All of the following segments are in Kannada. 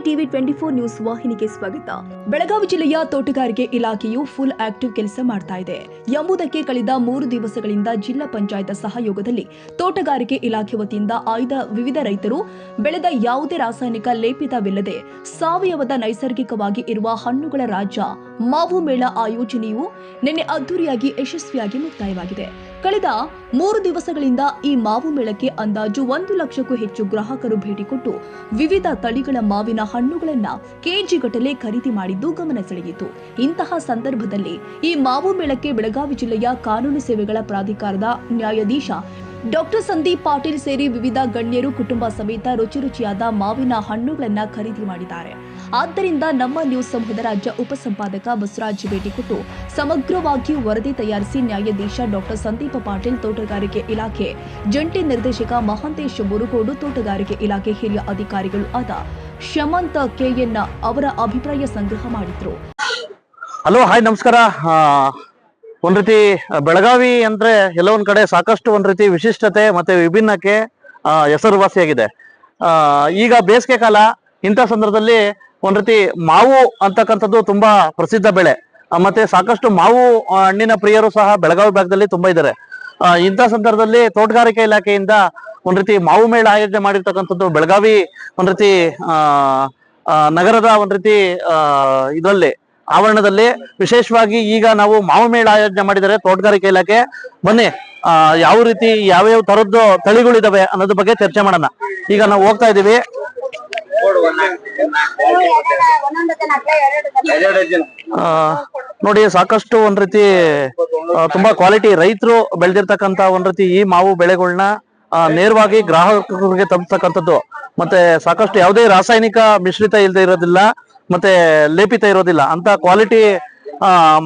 ಟಿವಿ 24 ನ್ಯೂಸ್ ವಾಹಿನಿಗೆ ಸ್ವಾಗತ. ಬೆಳಗಾವಿ ಜಿಲ್ಲೆಯ ತೋಟಗಾರಿಕೆ ಇಲಾಖೆಯು ಫುಲ್ ಆಕ್ಟಿವ್ ಕೆಲಸ ಮಾಡ್ತಾ ಇದೆ ಎಂಬುದಕ್ಕೆ ಕಳೆದ 3 ದಿವಸಗಳಿಂದ ಜಿಲ್ಲಾ ಪಂಚಾಯತ್ ಸಹಯೋಗದಲ್ಲಿ ತೋಟಗಾರಿಕೆ ಇಲಾಖೆ ವತಿಯಿಂದ ಆಯ್ದ ವಿವಿಧ ರೈತರು ಬೆಳೆದ ಯಾವುದೇ ರಾಸಾಯನಿಕ ಲೇಪಿತವಿಲ್ಲದೆ ಸಾವಯವದ ನೈಸರ್ಗಿಕವಾಗಿ ಇರುವ ಹಣ್ಣುಗಳ ರಾಜ್ಯ ಮಾವು ಮೇಳ ಆಯೋಜನೆಯು ನಿನ್ನೆ ಅದ್ದೂರಿಯಾಗಿ ಯಶಸ್ವಿಯಾಗಿ ಮುಕ್ತಾಯವಾಗಿದೆ. ಕಳೆದ 3 ದಿವಸಗಳಿಂದ ಈ ಮಾವು ಮೇಳಕ್ಕೆ ಅಂದಾಜು 1 ಲಕ್ಷಕ್ಕೂ ಹೆಚ್ಚು ಗ್ರಾಹಕರು ಭೇಟಿ ಕೊಟ್ಟು ವಿವಿಧ ತಳಿಗಳ ಮಾವಿನ ಹಣ್ಣುಗಳನ್ನ ಕೆಜಿಗಟ್ಟಲೆ ಖರೀದಿ ಮಾಡಿದ್ದು ಗಮನ ಸೆಳೆಯಿತು. ಇಂತಹ ಸಂದರ್ಭದಲ್ಲಿ ಈ ಮಾವು ಮೇಳಕ್ಕೆ ಬೆಳಗಾವಿ ಜಿಲ್ಲೆಯ ಕಾನೂನು ಸೇವೆಗಳ ಪ್ರಾಧಿಕಾರದ ನ್ಯಾಯಾಧೀಶ ಡಾಕ್ಟರ್ ಸಂದೀಪ್ ಪಾಟೀಲ್ ಸೇರಿ ವಿವಿಧ ಗಣ್ಯರು ಕುಟುಂಬ ಸಮೇತ ರುಚಿಯಾದ ಮಾವಿನ ಹಣ್ಣುಗಳನ್ನ ಖರೀದಿ ಮಾಡಿದ್ದಾರೆ. ಆದ್ದರಿಂದ ನಮ್ಮ ನ್ಯೂಸ್ ಸಮೂಹದ ರಾಜ್ಯ ಉಪಸಂಪಾದಕ ಬಸವರಾಜ್ ಭೇಟಿ ಕೊಟ್ಟು ಸಮಗ್ರವಾಗಿ ವರದಿ ತಯಾರಿಸಿ ನ್ಯಾಯಾಧೀಶ ಡಾಕ್ಟರ್ ಸಂದೀಪ್ ಪಾಟೀಲ್, ತೋಟಗಾರಿಕೆ ಇಲಾಖೆ ಜಂಟಿ ನಿರ್ದೇಶಕ ಮಹಾಂತೇಶ್ ಮುರುಗೋಡು, ತೋಟಗಾರಿಕೆ ಇಲಾಖೆ ಹಿರಿಯ ಅಧಿಕಾರಿಗಳು ಆದ ಶಮಂತ್ ಕೆಎನ್ ಅವರ ಅಭಿಪ್ರಾಯ ಸಂಗ್ರಹ ಮಾಡಿದ್ರು. ಹಲೋ, ಹಾಯ್, ನಮಸ್ಕಾರ. ಒಂದ್ ರೀತಿ ಬೆಳಗಾವಿ ಅಂದ್ರೆ ಎಲ್ಲ ಒಂದ್ ಕಡೆ ಸಾಕಷ್ಟು ಒಂದ್ ರೀತಿ ವಿಶಿಷ್ಟತೆ ಮತ್ತೆ ವಿಭಿನ್ನಕ್ಕೆ ಹೆಸರುವಾಸಿಯಾಗಿದೆ. ಈಗ ಬೇಸಿಗೆ ಕಾಲ, ಇಂಥ ಸಂದರ್ಭದಲ್ಲಿ ಒಂದ್ ರೀತಿ ಮಾವು ಅಂತಕ್ಕಂಥದ್ದು ತುಂಬಾ ಪ್ರಸಿದ್ಧ ಬೆಳೆ. ಮತ್ತೆ ಸಾಕಷ್ಟು ಮಾವು ಹಣ್ಣಿನ ಪ್ರಿಯರು ಸಹ ಬೆಳಗಾವಿ ಭಾಗದಲ್ಲಿ ತುಂಬಾ ಇದ್ದಾರೆ. ಇಂಥ ಸಂದರ್ಭದಲ್ಲಿ ತೋಟಗಾರಿಕೆ ಇಲಾಖೆಯಿಂದ ಒಂದ್ ರೀತಿ ಮಾವು ಮೇಳ ಆಯೋಜನೆ ಮಾಡಿರ್ತಕ್ಕಂಥದ್ದು ಬೆಳಗಾವಿ ಒಂದ್ ರೀತಿ ನಗರದ ಒಂದ್ ರೀತಿ ಇದರಲ್ಲಿ ಆವರಣದಲ್ಲಿ ವಿಶೇಷವಾಗಿ ಈಗ ನಾವು ಮಾವು ಮೇಳ ಆಯೋಜನೆ ಮಾಡಿದರೆ ತೋಟಗಾರಿಕೆ ಇಲಾಖೆ. ಬನ್ನಿ, ಯಾವ ರೀತಿ ಯಾವ್ಯಾವ ತರದ್ದು ತಳಿಗಳಿದಾವೆ ಅನ್ನೋದ್ರ ಬಗ್ಗೆ ಚರ್ಚೆ ಮಾಡೋಣ. ಈಗ ನಾವು ಹೋಗ್ತಾ ಇದೀವಿ. ನೋಡಿ, ಸಾಕಷ್ಟು ಒಂದ್ ರೀತಿ ತುಂಬಾ ಕ್ವಾಲಿಟಿ ರೈತರು ಬೆಳೆದಿರ್ತಕ್ಕಂತ ಒಂದ್ ರೀತಿ ಈ ಮಾವು ಬೆಳೆಗಳನ್ನ ನೇರವಾಗಿ ಗ್ರಾಹಕರಿಗೆ ತಲುಪತಕ್ಕಂಥದ್ದು. ಮತ್ತೆ ಸಾಕಷ್ಟು ಯಾವುದೇ ರಾಸಾಯನಿಕ ಮಿಶ್ರಿತ ಇಲ್ಲದೆ ಇರೋದಿಲ್ಲ, ಮತ್ತೆ ಲೇಪಿತ ಇರೋದಿಲ್ಲ ಅಂತ ಕ್ವಾಲಿಟಿ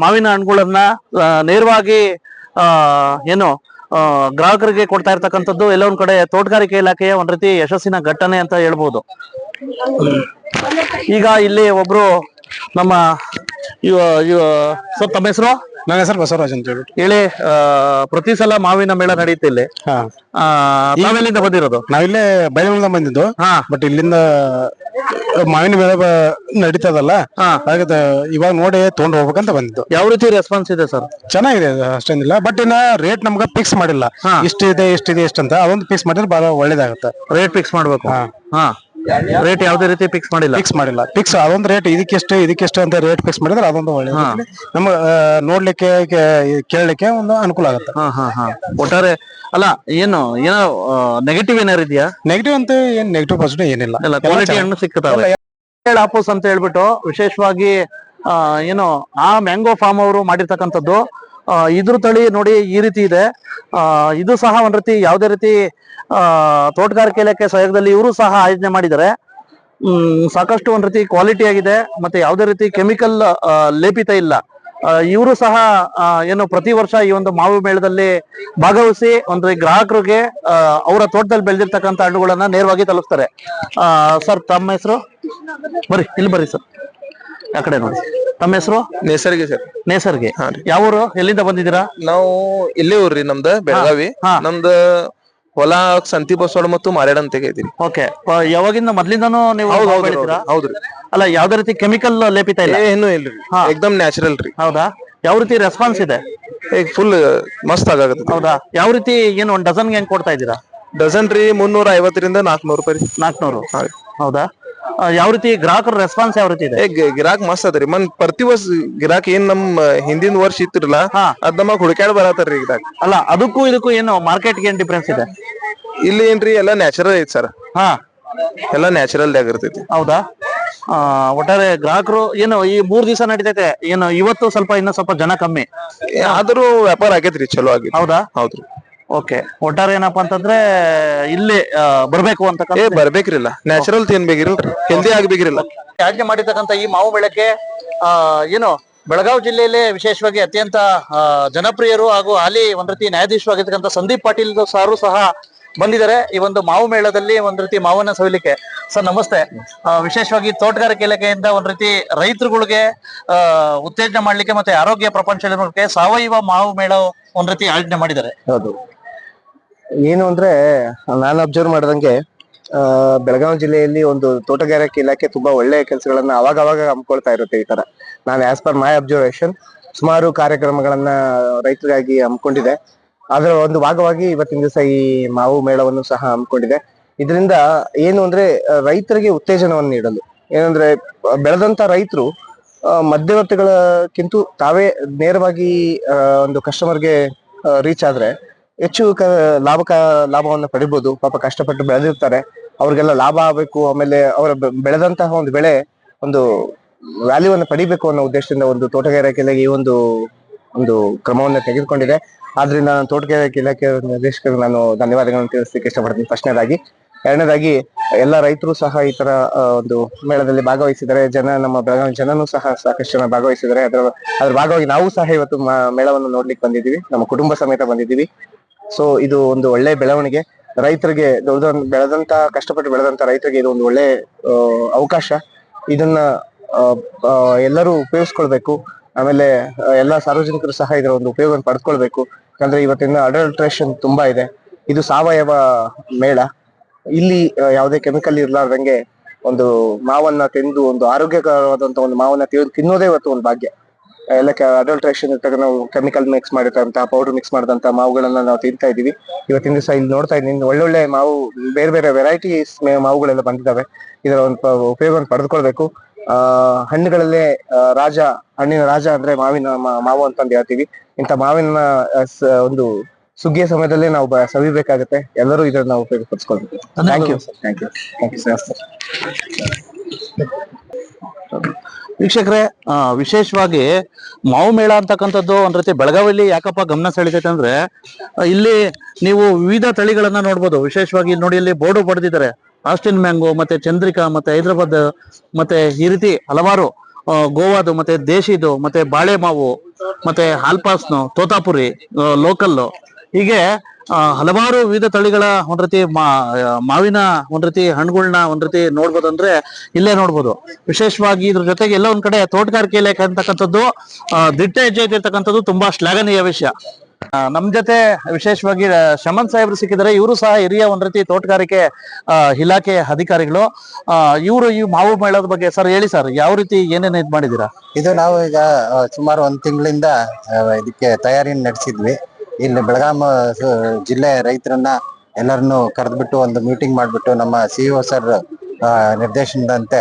ಮಾವಿನ ಹಣ್ಣುಗಳನ್ನ ನೇರವಾಗಿ ಏನು ಗ್ರಾಹಕರಿಗೆ ಕೊಡ್ತಾ ಇರ್ತಕ್ಕಂಥದ್ದು ಎಲ್ಲ ಒಂದ್ ಕಡೆ ತೋಟಗಾರಿಕೆ ಇಲಾಖೆಯ ಒಂದ್ ರೀತಿ ಯಶಸ್ಸಿನ ಘಟನೆ ಅಂತ ಹೇಳ್ಬೋದು. ಈಗ ಇಲ್ಲಿ ಒಬ್ರು ನಮ್ಮ ತಮ್ಮ ಹೆಸರು? ನನ್ನ ಹೆಸರು ಬಸವರಾಜ್ ಅಂತ ಹೇಳಿ. ಪ್ರತಿ ಸಲ ಮಾವಿನ ಮೇಳ ನಡೆಯುತ್ತೆ ಇಲ್ಲಿ. ನಾವೆಲ್ಲಿಂದ ಬಂದಿರೋದು? ನಾವಿಲ್ಲೇ ಬೈಲಹೊಂಗಲದಿಂದ ಬಂದಿದ್ದು. ಬಟ್ ಇಲ್ಲಿಂದ ಮಾವಿನ ಮೇಳ ನಡೀತದಲ್ಲ, ಹಾಗೆ ಇವಾಗ ನೋಡಿ ತಗೊಂಡು ಹೋಗ್ಬೇಕಂತ ಬಂದಿದ್ದು. ಯಾವ ರೀತಿ ರೆಸ್ಪಾನ್ಸ್ ಇದೆ ಸರ್? ಚೆನ್ನಾಗಿದೆ, ಅಷ್ಟೇನಿಲ್ಲ. ಬಟ್ ಇನ್ನ ರೇಟ್ ನಮ್ಗ ಫಿಕ್ಸ್ ಮಾಡಿಲ್ಲ, ಇಷ್ಟಿದೆ ಅಂತ. ಅದೊಂದು ಫಿಕ್ಸ್ ಮಾಡಿದ್ರೆ ಬಹಳ ಒಳ್ಳೇದಾಗುತ್ತೆ. ರೇಟ್ ಫಿಕ್ಸ್ ಮಾಡ್ಬೇಕು. ರೇಟ್ ಯಾವುದೇ ರೀತಿ ಫಿಕ್ಸ್ ಮಾಡಿಲ್ಲ. ಫಿಕ್ಸ್ ಅದೊಂದು ರೇಟ್ ಇದಕ್ಕೆಷ್ಟು ಅಂತ ರೇಟ್ ಫಿಕ್ಸ್ ಮಾಡಿದ್ರೆ ಅದೊಂದು ಒಳ್ಳೇದು. ನಮ್ಗೆ ನೋಡ್ಲಿಕ್ಕೆ ಕೇಳಲಿಕ್ಕೆ ಒಂದು ಅನುಕೂಲ ಆಗುತ್ತೆ. ಒಟ್ಟಾರೆ ಅಲ್ಲ, ಏನೋ ನೆಗೆಟಿವ್ ಏನಾರು ಇದೆಯಾ? ನೆಗೆಟಿವ್ ಅಂತ ಏನ್ ನೆಗೆಟಿವ್ ಪಾಸಿಟಿವ್ ಏನಿಲ್ಲ. ಕ್ವಾಲಿಟಿ ಹಣ್ಣು ಸಿಕ್ಕುತ್ತವೆ. ಆಪೋಸ್ ಅಂತ ಹೇಳ್ಬಿಟ್ಟು ವಿಶೇಷವಾಗಿ ಏನು ಆ ಮ್ಯಾಂಗೋ ಫಾರ್ಮ್ ಅವರು ಮಾಡಿರ್ತಕ್ಕಂಥದ್ದು. ಇದ್ರ ತಳಿ ನೋಡಿ ಈ ರೀತಿ ಇದೆ. ಇದು ಸಹ ಒಂದ್ ರೀತಿ ಯಾವುದೇ ರೀತಿ ತೋಟಗಾರಿಕೆ ಇಲಾಖೆ ಸಹಯೋಗದಲ್ಲಿ ಇವರು ಸಹ ಆಯೋಜನೆ ಮಾಡಿದ್ದಾರೆ. ಸಾಕಷ್ಟು ಒಂದ್ ರೀತಿ ಕ್ವಾಲಿಟಿ ಆಗಿದೆ, ಮತ್ತೆ ಯಾವುದೇ ರೀತಿ ಕೆಮಿಕಲ್ ಲೇಪಿತ ಇಲ್ಲ. ಇವರು ಸಹ ಏನು ಪ್ರತಿ ವರ್ಷ ಈ ಒಂದು ಮಾವು ಮೇಳದಲ್ಲಿ ಭಾಗವಹಿಸಿ ಒಂದು ಗ್ರಾಹಕರಿಗೆ ಅವರ ತೋಟದಲ್ಲಿ ಬೆಳೆದಿರ್ತಕ್ಕಂಥ ಹಣ್ಣುಗಳನ್ನ ನೇರವಾಗಿ ತಲುಪಿಸ್ತಾರೆ. ಸರ್, ತಮ್ಮ ಹೆಸರು? ಇಲ್ಲಿ ಬರ್ರಿ ಸರ್, ಆ ಕಡೆ ನೋಡಿ. ತಮ್ಮ ಹೆಸರು? ನೇಸರ್ಗಿ ಸರ್. ನೇಸರ್ಗಿ. ಯಾವೂರು? ಎಲ್ಲಿಂದ ಬಂದಿದ್ದೀರಾ? ನಾವು ಇಲ್ಲೇ ಊರ್ರಿ, ನಮ್ದ ಬೆಳಗಾವಿ. ನಮ್ದ ಹೊಲ ಸಂತಿ ಬಸವಾಡ ಮತ್ತು ಮಾರೇಡ್ ಅಂತ ತೆಗೈತಿರಿ. ಓಕೆ. ಯಾವಾಗಿಂದ ಮೊದ್ಲಿಂದಾನು ನೀವು ಬೆಳಿತೀರಾ? ಹೌದ್ರಿ. ಅಲ್ಲ, ಯಾವ್ದೇ ರೀತಿ ಕೆಮಿಕಲ್ ಲೇಪಿತ ಇಲ್ಲ? ಏನು ಇಲ್ರಿ, ಏಕ್ದಮ್ ನ್ಯಾಚುರಲ್ ರೀ. ಹೌದಾ? ಯಾವ ರೀತಿ ರೆಸ್ಪಾನ್ಸ್ ಇದೆ? ಫುಲ್ ಮಸ್ತ್ ಆಗತ್ತೆ. ಹೌದಾ? ಯಾವ ರೀತಿ ಏನು ಒಂದ್ ಡಜನ್ಗೆ ಹೆಂಗ್ ಕೊಡ್ತಾ ಇದ್ದೀರಾ? ಡಜನ್ ರೀ 350 ರಿಂದ 400 ರೂಪಾಯಿ. 400? ಹೌದಾ? ಯಾವ ರೀತಿ ಗ್ರಾಹಕರ ರೆಸ್ಪಾನ್ಸ್ ಯಾವ ರೀತಿ ಇದೆ? ಗಿರಾಕ್ ಮಸ್ತ್ ಅದ್ರಿ. ಪ್ರತಿ ವರ್ಷ ಗಿರಾಕ್ ಏನ್ ನಮ್ ಹಿಂದಿನ ವರ್ಷ ಇತ್ತಿರಲ್ಲ, ಅದ್ ನಮಗ್ ಹುಡುಕ್ಯಾಡ್ ಬರತ್ತಾರ್ರಿ ಗಿರಾಕ್. ಅಲ್ಲ, ಅದಕ್ಕೂ ಇದಕ್ಕೂ ಏನು ಮಾರ್ಕೆಟ್ಗೆ ಏನ್ ಡಿಫ್ರೆನ್ಸ್ ಇದೆ? ಇಲ್ಲಿ ಏನ್ರಿ ಎಲ್ಲಾ ನ್ಯಾಚುರಲ್ ಐತಿ ಸರ್. ಎಲ್ಲಾ ನ್ಯಾಚುರಲ್ ಆಗಿರ್ತೈತಿ. ಹೌದಾ? ಒಟ್ಟಾರೆ ಗ್ರಾಹಕರು ಏನು ಈ 3 ದಿವಸ ನಡೀತೈತೆ, ಏನು ಇವತ್ತು ಇನ್ನೂ ಸ್ವಲ್ಪ ಜನ ಕಮ್ಮಿ ಆದ್ರೂ ವ್ಯಾಪಾರ ಆಗೇತ್ರಿ, ಚಲೋ ಆಗಿ. ಹೌದಾ? ಹೌದ್ರಿ. ಓಕೆ. ಒಟ್ಟಾರೆ ಏನಪ್ಪಾ ಅಂತಂದ್ರೆ ಇಲ್ಲಿ ಬರ್ಬೇಕು ಅಂತ ಬರ್ಬೇಕ್ರಿಲ್ಲ, ನ್ಯಾಚುರಲ್ ತಿನ್ಬೇಕಿರಲ್ರಿ, ಹೆಲ್ದಿ ಆಗ್ಬೇಕಿರಲ್ಲ. ಆಜ್ಞೆ ಮಾಡಿರ್ತಕ್ಕಂಥ ಈ ಮಾವು ಬೆಳಕ್ಕೆ ಏನು ಬೆಳಗಾವಿ ಜಿಲ್ಲೆಯಲ್ಲಿ ವಿಶೇಷವಾಗಿ ಅತ್ಯಂತ ಜನಪ್ರಿಯರು ಹಾಗೂ ಹಾಲಿ ಒಂದ್ ರೀತಿ ನ್ಯಾಯಾಧೀಶರಾಗಿರ್ತಕ್ಕಂಥ ಸಂದೀಪ್ ಪಾಟೀಲ್ ಸಾರು ಸಹ ಬಂದಿದ್ದಾರೆ ಈ ಒಂದು ಮಾವು ಮೇಳದಲ್ಲಿ ಒಂದ್ ರೀತಿ ಮಾವನ್ನ ಸವಿಲಿಕ್ಕೆ. ಸರ್, ನಮಸ್ತೆ. ವಿಶೇಷವಾಗಿ ತೋಟಗಾರಿಕೆ ಇಲಾಖೆಯಿಂದ ಒಂದ್ ರೀತಿ ರೈತರುಗಳಿಗೆ ಉತ್ತೇಜನ ಮಾಡ್ಲಿಕ್ಕೆ ಮತ್ತೆ ಆರೋಗ್ಯ ಪ್ರಪಂಚಕ್ಕೆ ಸಾವಯವ ಮಾವು ಮೇಳ ಒಂದ್ ರೀತಿ ಆಯೋಜನೆ ಮಾಡಿದ್ದಾರೆ. ಹೌದು. ಏನು ಅಂದ್ರೆ ನಾನು ಅಬ್ಸರ್ವ್ ಮಾಡಿದಂಗೆ ಬೆಳಗಾವಿ ಜಿಲ್ಲೆಯಲ್ಲಿ ಒಂದು ತೋಟಗಾರಿಕೆ ಇಲಾಖೆ ತುಂಬಾ ಒಳ್ಳೆಯ ಕೆಲಸಗಳನ್ನ ಅವಾಗ ಹಮ್ಮಿಕೊಳ್ತಾ ಇರುತ್ತೆ. ಈ ತರ ನಾನು ಆಸ್ ಪರ್ ಮೈ ಅಬ್ಸರ್ವೇಷನ್ ಸುಮಾರು ಕಾರ್ಯಕ್ರಮಗಳನ್ನ ರೈತರಿಗಾಗಿ ಹಮ್ಮಿಕೊಂಡಿದೆ. ಅದರ ಒಂದು ಭಾಗವಾಗಿ ಇವತ್ತಿನ ದಿವಸ ಈ ಮಾವು ಮೇಳವನ್ನು ಸಹ ಹಮ್ಮಿಕೊಂಡಿದೆ. ಇದರಿಂದ ಏನು ಅಂದ್ರೆ ರೈತರಿಗೆ ಉತ್ತೇಜನವನ್ನು ನೀಡಲು, ಏನಂದ್ರೆ ಬೆಳೆದಂತ ರೈತರು ಮಧ್ಯವರ್ತಿಗಳಕ್ಕಿಂತ ತಾವೇ ನೇರವಾಗಿ ಒಂದು ಕಸ್ಟಮರ್ಗೆ ರೀಚ್ ಆದ್ರೆ ಹೆಚ್ಚು ಲಾಭವನ್ನು ಪಡಿಬಹುದು. ಪಾಪ ಕಷ್ಟಪಟ್ಟು ಬೆಳೆದಿರ್ತಾರೆ, ಅವ್ರಿಗೆಲ್ಲ ಲಾಭ ಆಗಬೇಕು, ಆಮೇಲೆ ಅವರ ಬೆಳೆದಂತಹ ಒಂದು ಬೆಳೆ ಒಂದು ವ್ಯಾಲ್ಯೂವನ್ನು ಪಡಿಬೇಕು ಅನ್ನೋ ಉದ್ದೇಶದಿಂದ ಒಂದು ತೋಟಗಾರಿಕೆ ಇಲಾಖೆ ಈ ಒಂದು ಕ್ರಮವನ್ನು ತೆಗೆದುಕೊಂಡಿದೆ. ಆದ್ರಿಂದ ನಾನು ತೋಟಗಾರಿಕೆ ಇಲಾಖೆ ನಿರ್ದೇಶಕರಿಗೆ ನಾನು ಧನ್ಯವಾದಗಳನ್ನು ತಿಳಿಸಲಿಕ್ಕೆ ಇಷ್ಟಪಡ್ತೀನಿ ಫಸ್ಟ್ನೇದಾಗಿ. ಎರಡನೇದಾಗಿ ಎಲ್ಲ ರೈತರು ಸಹ ಈ ತರ ಒಂದು ಮೇಳದಲ್ಲಿ ಭಾಗವಹಿಸಿದ್ದಾರೆ. ನಮ್ಮ ಬೆಳಗಾವಿ ಜನನು ಸಹ ಸಾಕಷ್ಟು ಜನ ಭಾಗವಹಿಸಿದ್ದಾರೆ. ಅದ್ರ ಭಾಗವಾಗಿ ನಾವು ಸಹ ಇವತ್ತು ಮೇಳವನ್ನು ನೋಡ್ಲಿಕ್ಕೆ ಬಂದಿದ್ದೀವಿ, ನಮ್ಮ ಕುಟುಂಬ ಸಮೇತ ಬಂದಿದ್ದೀವಿ. ಸೊ ಇದು ಒಂದು ಒಳ್ಳೆ ಬೆಳವಣಿಗೆ. ರೈತರಿಗೆ ಕಷ್ಟಪಟ್ಟು ಬೆಳೆದಂತ ರೈತರಿಗೆ ಇದು ಒಂದು ಒಳ್ಳೆ ಅವಕಾಶ. ಇದನ್ನ ಎಲ್ಲರೂ ಉಪಯೋಗಿಸ್ಕೊಳ್ಬೇಕು. ಆಮೇಲೆ ಎಲ್ಲಾ ಸಾರ್ವಜನಿಕರು ಸಹ ಇದರ ಒಂದು ಉಪಯೋಗವನ್ನು ಪಡೆದುಕೊಳ್ಬೇಕು. ಯಾಕಂದ್ರೆ ಇವತ್ತಿನ ಅಡಲ್ಟ್ರೇಷನ್ ತುಂಬಾ ಇದೆ. ಇದು ಸಾವಯವ ಮೇಳ. ಇಲ್ಲಿ ಯಾವುದೇ ಕೆಮಿಕಲ್ ಇರ್ಲಾರ್ದಂಗೆ ಒಂದು ಮಾವನ್ನ ತಿಂದು ಒಂದು ಆರೋಗ್ಯಕರವಾದಂತ ಒಂದು ಮಾವನ್ನ ತಿನ್ನೋದೇ ಇವತ್ತು ಒಂದು ಭಾಗ್ಯ. ಎಲ್ಲ ಅಡಲ್ಟ್ರೇಷನ್ ಇರ್ತಾಗ ನಾವು ಕೆಮಿಕಲ್ ಮಿಕ್ಸ್ ಮಾಡಿರ್ತಂತ ಪೌಡರ್ ಮಿಕ್ಸ್ ಮಾಡಿದಂತ ಮಾವುಗಳನ್ನ ನಾವು ತಿಂತಾ ಇದೀವಿ. ಇವತ್ತಿನ ದಿವಸ ಇಲ್ಲಿ ನೋಡ್ತಾ ಇದ್ದೀನಿ ಒಳ್ಳೊಳ್ಳೆ ಮಾವು, ಬೇರೆ ವೆರೈಟೀಸ್ ಮಾವುಗಳೆಲ್ಲ ಬಂದಿದ್ದಾವೆ. ಇದರ ಒಂದು ಉಪಯೋಗವನ್ನು ಪಡೆದುಕೊಳ್ಬೇಕು. ಹಣ್ಣುಗಳಲ್ಲೇ ಹಣ್ಣಿನ ರಾಜ ಅಂದ್ರೆ ಮಾವು ಅಂತಂದು ಹೇಳ್ತೀವಿ. ಇಂಥ ಮಾವಿನ ಒಂದು ಸುಗ್ಗಿಯ ಸಮಯದಲ್ಲಿ ನಾವು ಸವಿಬೇಕಾಗುತ್ತೆ. ಎಲ್ಲರೂ ಇದನ್ನ ನಾವು ಉಪಯೋಗಪಡಿಸ್ಕೊಳ್ಬೇಕು. Thank you sir. ವೀಕ್ಷಕರೇ, ವಿಶೇಷವಾಗಿ ಮಾವು ಮೇಳ ಅಂತಕ್ಕಂಥದ್ದು ಒಂದ್ ರೀತಿ ಬೆಳಗಾವಿಯಲ್ಲಿ ಯಾಕಪ್ಪ ಗಮನ ಸೆಳೀತೈತೆ ಅಂದ್ರೆ ಇಲ್ಲಿ ನೀವು ವಿವಿಧ ತಳಿಗಳನ್ನ ನೋಡ್ಬೋದು. ವಿಶೇಷವಾಗಿ ಇಲ್ಲಿ ನೋಡಿ, ಇಲ್ಲಿ ಬೋರ್ಡು ಬರೆದಿದ್ದಾರೆ, ಆಸ್ಟಿನ್ ಮ್ಯಾಂಗೋ, ಮತ್ತೆ ಚಂದ್ರಿಕಾ, ಮತ್ತೆ ಹೈದ್ರಾಬಾದ್, ಮತ್ತೆ ಈ ರೀತಿ ಹಲವಾರು ಗೋವಾದು, ಮತ್ತೆ ದೇಶಿದು, ಮತ್ತೆ ಬಾಳೆ ಮಾವು, ಮತ್ತೆ ಹಾಲ್ಪಾಸ್ನು, ತೋತಾಪುರಿ, ಲೋಕಲ್ಲು, ಹೀಗೆ ಹಲವಾರು ವಿವಿಧ ತಳಿಗಳ ಒಂದ್ ರೀತಿ ಮಾವಿನ ಒಂದ್ ರೀತಿ ಹಣ್ಣುಗಳನ್ನ ಒಂದ್ ರೀತಿ ನೋಡ್ಬೋದು. ಅಂದ್ರೆ ಇಲ್ಲೇ ನೋಡ್ಬೋದು. ವಿಶೇಷವಾಗಿ ಇದ್ರ ಜೊತೆಗೆ ಎಲ್ಲ ಒಂದ್ ಕಡೆ ತೋಟಗಾರಿಕೆ ಇಲಾಖೆ ಅಂತಕ್ಕಂಥದ್ದು ದಿಟ್ಟ ಹೆಜ್ಜೆ ಇರ್ತಕ್ಕಂಥದ್ದು ತುಂಬಾ ಶ್ಲಾಘನೀಯ ವಿಷಯ. ನಮ್ ಜೊತೆ ವಿಶೇಷವಾಗಿ ಶಮನ್ ಸಾಹೇಬ್ರು ಸಿಕ್ಕಿದ್ದಾರೆ. ಇವರು ಸಹ ಹಿರಿಯ ಒಂದ್ ರೀತಿ ತೋಟಗಾರಿಕೆ ಇಲಾಖೆ ಅಧಿಕಾರಿಗಳು. ಇವರು ಈ ಮಾವು ಮೇಳದ ಬಗ್ಗೆ ಸರ್ ಹೇಳಿ ಸರ್, ಯಾವ ರೀತಿ ಏನೇನು ಇದ್ ಮಾಡಿದೀರಾ? ಇದು ನಾವು ಈಗ ಸುಮಾರು 1 ತಿಂಗಳಿಂದ ಇದಕ್ಕೆ ತಯಾರಿಯನ್ನು ನಡೆಸಿದ್ವಿ. ಇಲ್ಲಿ ಬೆಳಗಾಂ ಜಿಲ್ಲೆ ರೈತರನ್ನ ಎಲ್ಲರನ್ನು ಕರೆದ್ಬಿಟ್ಟು ಒಂದು ಮೀಟಿಂಗ್ ಮಾಡ್ಬಿಟ್ಟು ನಮ್ಮ ಸಿಇಒ ಸರ್ ನಿರ್ದೇಶನದಂತೆ,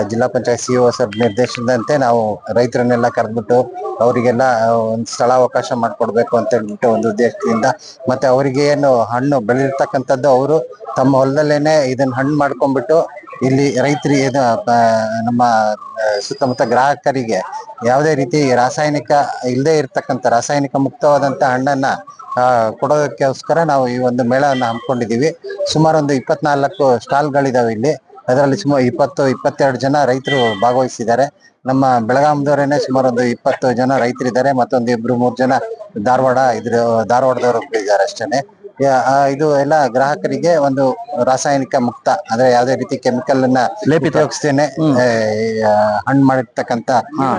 ಜಿಲ್ಲಾ ಪಂಚಾಯತ್ ಸಿಇಒ ಸರ್ ನಿರ್ದೇಶನದಂತೆ ನಾವು ರೈತರನ್ನೆಲ್ಲ ಕರೆದ್ಬಿಟ್ಟು ಅವರಿಗೆಲ್ಲ ಒಂದು ಸ್ಥಳಾವಕಾಶ ಮಾಡ್ಕೊಡ್ಬೇಕು ಅಂತ ಹೇಳ್ಬಿಟ್ಟು ಒಂದು ಉದ್ದೇಶದಿಂದ, ಮತ್ತೆ ಅವರಿಗೆ ಏನು ಹಣ್ಣು ಬೆಳೆದಿರ್ತಕ್ಕಂಥದ್ದು ಅವರು ತಮ್ಮ ಹೊಲದಲ್ಲೇನೆ ಇದನ್ನ ಹಣ್ಣು ಮಾಡ್ಕೊಂಡ್ಬಿಟ್ಟು ಇಲ್ಲಿ ರೈತರಿಗೆ ನಮ್ಮ ಸುತ್ತಮುತ್ತ ಗ್ರಾಹಕರಿಗೆ ಯಾವುದೇ ರೀತಿ ರಾಸಾಯನಿಕ ಇಲ್ಲದೆ ಇರ್ತಕ್ಕಂಥ ರಾಸಾಯನಿಕ ಮುಕ್ತವಾದಂತ ಹಣ್ಣನ್ನ ಕೊಡೋದಕ್ಕೋಸ್ಕರ ನಾವು ಈ ಒಂದು ಮೇಳವನ್ನು ಹಮ್ಮಿಕೊಂಡಿದ್ದೀವಿ. ಸುಮಾರು ಒಂದು 24 ಸ್ಟಾಲ್ಗಳಿದಾವೆ ಇಲ್ಲಿ. ಅದರಲ್ಲಿ ಸುಮಾರು 20-22 ಜನ ರೈತರು ಭಾಗವಹಿಸಿದ್ದಾರೆ. ನಮ್ಮ ಬೆಳಗಾಂದವರೇನೆ ಸುಮಾರು ಒಂದು 20 ಜನ ರೈತರಿದ್ದಾರೆ. ಮತ್ತೊಂದು 2-3 ಜನ ಧಾರವಾಡದವರು ಇದ್ದಾರೆ ಅಷ್ಟೇನೆ. ಇದು ಎಲ್ಲ ಗ್ರಾಹಕರಿಗೆ ಒಂದು ರಾಸಾಯನಿಕ ಮುಕ್ತ, ಅಂದ್ರೆ ಯಾವುದೇ ರೀತಿ ಕೆಮಿಕಲ್ ಅನ್ನ ಉಪಯೋಗಿಸ್ತೇನೆ ಹಣ್ಣು ಮಾಡಿರ್ತಕ್ಕಂತ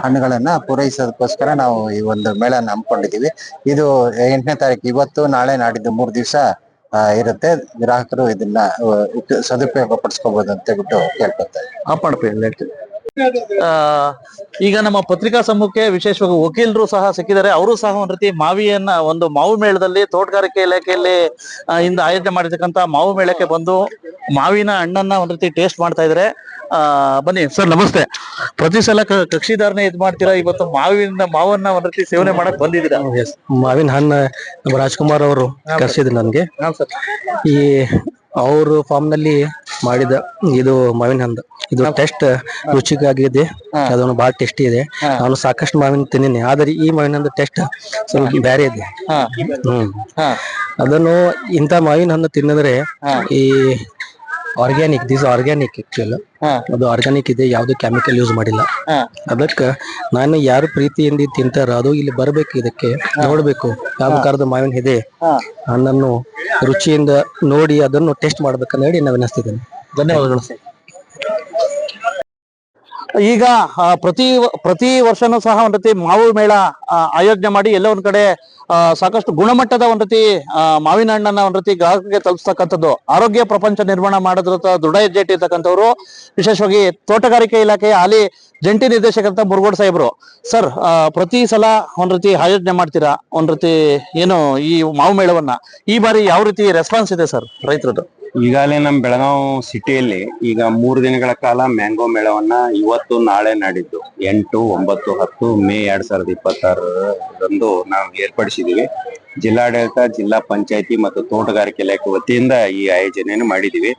ಹಣ್ಣುಗಳನ್ನ ಪೂರೈಸೋದಕ್ಕೋಸ್ಕರ ನಾವು ಈ ಒಂದು ಮೇಳನ ಹಮ್ಮಿಕೊಂಡಿದೀವಿ. ಇದು 8ನೇ ತಾರೀಕು, ಇವತ್ತು ನಾಳೆ ನಾಡಿದ್ದು 3 ದಿವಸ ಇರುತ್ತೆ. ಗ್ರಾಹಕರು ಇದನ್ನ ಸದುಪಯೋಗ ಪಡಿಸ್ಕೋಬಹುದು ಅಂತ ಹೇಳ್ಬಿಟ್ಟು ಕೇಳ್ಕೊತಾರೆ. ಈಗ ನಮ್ಮ ಪತ್ರಿಕಾ ಸಮೂಹಕ್ಕೆ ವಿಶೇಷವಾಗಿ ವಕೀಲರು ಸಹ ಸಿಕ್ಕಿದ್ದಾರೆ. ಅವರು ಸಹ ಒಂದ್ ರೀತಿ ಒಂದು ಮಾವು ಮೇಳದಲ್ಲಿ ತೋಟಗಾರಿಕೆ ಇಲಾಖೆಯಲ್ಲಿ ಇಂದ ಆಯೋಜನೆ ಮಾಡಿರ್ತಕ್ಕಂತ ಮಾವು ಮೇಳಕ್ಕೆ ಬಂದು ಮಾವಿನ ಹಣ್ಣನ್ನ ಒಂದ್ ರೀತಿ ಟೇಸ್ಟ್ ಮಾಡ್ತಾ ಇದಾರೆ. ಬನ್ನಿ ಸರ್, ನಮಸ್ತೆ. ಪ್ರತಿ ಸಲ ಕಕ್ಷಿದಾರನೇ ಇದ್ ಮಾಡ್ತೀರಾ, ಇವತ್ತು ಮಾವನ್ನ ಒಂದ್ ರೀತಿ ಸೇವನೆ ಮಾಡಕ್ ಬಂದಿದ್ದೀರಾ? ಮಾವಿನ ಹಣ್ಣು ನಮ್ಮ ರಾಜ್ಕುಮಾರ್ ಅವರು ಕರ್ಸಿದ್ರು ನನ್ಗೆ. ಈ ಅವರು ಫಾರ್ಮ್ ನಲ್ಲಿ ಮಾಡಿದ ಇದು ಮಾವಿನ ಹಣ್ಣು, ಇದು ಟೆಸ್ಟ್ ರುಚಿಗಾಗಿದೆ. ಅದನ್ನು ಬಹಳ ಟೇಸ್ಟಿ ಇದೆ. ನಾನು ಸಾಕಷ್ಟು ಮಾವಿನ ತಿಂದಿನಿ, ಆದ್ರೆ ಈ ಮಾವಿನ ಹಣ್ಣು ಟೆಸ್ಟ್ ಸ್ವಲ್ಪ ಬೇರೆ ಇದೆ. ಅದನ್ನು ಇಂಥ ಮಾವಿನ ಹಣ್ಣು ತಿನ್ನಿದ್ರೆ ಈ ಆರ್ಗ್ಯಾನಿಕ್, ದಿಸ್ ಆರ್ಗ್ಯಾನಿಕ್ ಆಕ್ಚುಲ್, ಅದು ಆರ್ಗ್ಯಾನಿಕ್ ಇದೆ, ಯಾವ್ದು ಕೆಮಿಕಲ್ ಯೂಸ್ ಮಾಡಿಲ್ಲ. ಅದಕ್ಕ ನಾನು ಯಾರು ಪ್ರೀತಿಯಿಂದ ತಿಂತಾರ ಅದು ಇಲ್ಲಿ ಬರ್ಬೇಕು, ಇದಕ್ಕೆ ನೋಡ್ಬೇಕು ಯಾವ ಪ್ರಕಾರದ ಮಾವಿನ ಇದೆ ಹಣ್ಣನ್ನು ರುಚಿಯಿಂದ ನೋಡಿ ಅದನ್ನು ಟೆಸ್ಟ್ ಮಾಡ್ಬೇಕಂತ ಹೇಳಿ ನಾವು ವಿನಸ್ತಿದ್ದೇನೆ. ಧನ್ಯವಾದಗಳು. ಈಗ ಪ್ರತಿ ವರ್ಷನೂ ಸಹ ಒಂದ್ ರೀತಿ ಮಾವು ಮೇಳ ಆಯೋಜನೆ ಮಾಡಿ ಎಲ್ಲ ಒಂದ್ ಕಡೆ ಸಾಕಷ್ಟು ಗುಣಮಟ್ಟದ ಒಂದ್ ರೀತಿ ಮಾವಿನ ಹಣ್ಣನ್ನ ಒಂದ್ ರೀತಿ ಗ್ರಾಹಕರಿಗೆ ತಲುಪಿಸ್ತಕ್ಕಂಥದ್ದು ಆರೋಗ್ಯ ಪ್ರಪಂಚ ನಿರ್ಮಾಣ ಮಾಡೋದ್ರ ದೃಢ ಹೆಜ್ಜೆ ಇಟ್ಟಿರ್ತಕ್ಕಂಥವ್ರು ವಿಶೇಷವಾಗಿ ತೋಟಗಾರಿಕೆ ಇಲಾಖೆಯ ಹಾಲಿ ಜಂಟಿ ನಿರ್ದೇಶಕರಂತ ಮುರುಗೋಡ್ ಸಾಹೇಬ್ರು. ಸರ್, ಪ್ರತಿ ಸಲ ಒಂದ್ ರೀತಿ ಆಯೋಜನೆ ಮಾಡ್ತೀರಾ ಒಂದ್ ರೀತಿ ಏನು ಈ ಮಾವು ಮೇಳವನ್ನ, ಈ ಬಾರಿ ಯಾವ ರೀತಿ ರೆಸ್ಪಾನ್ಸ್ ಇದೆ ಸರ್ ರೈತರದ್ದು? ಈಗಾಗಲೇ ನಮ್ಮ ಬೆಳಗಾವ್ ಸಿಟಿಯಲ್ಲಿ ಈಗ 3 ದಿನಗಳ ಕಾಲ ಮ್ಯಾಂಗೋ ಮೇಳವನ್ನ ಇವತ್ತು ನಾಳೆ ನಾಡಿದ್ದು 8, 9, 10 ಮೇ 2026ರಂದು ನಾವು ಏರ್ಪಡಿಸಿದೀವಿ. ಜಿಲ್ಲಾಡಳಿತ, ಜಿಲ್ಲಾ ಪಂಚಾಯತಿ ಮತ್ತು ತೋಟಗಾರಿಕೆ ಇಲಾಖೆ ವತಿಯಿಂದ ಈ ಆಯೋಜನೆಯನ್ನು ಮಾಡಿದೀವಿ.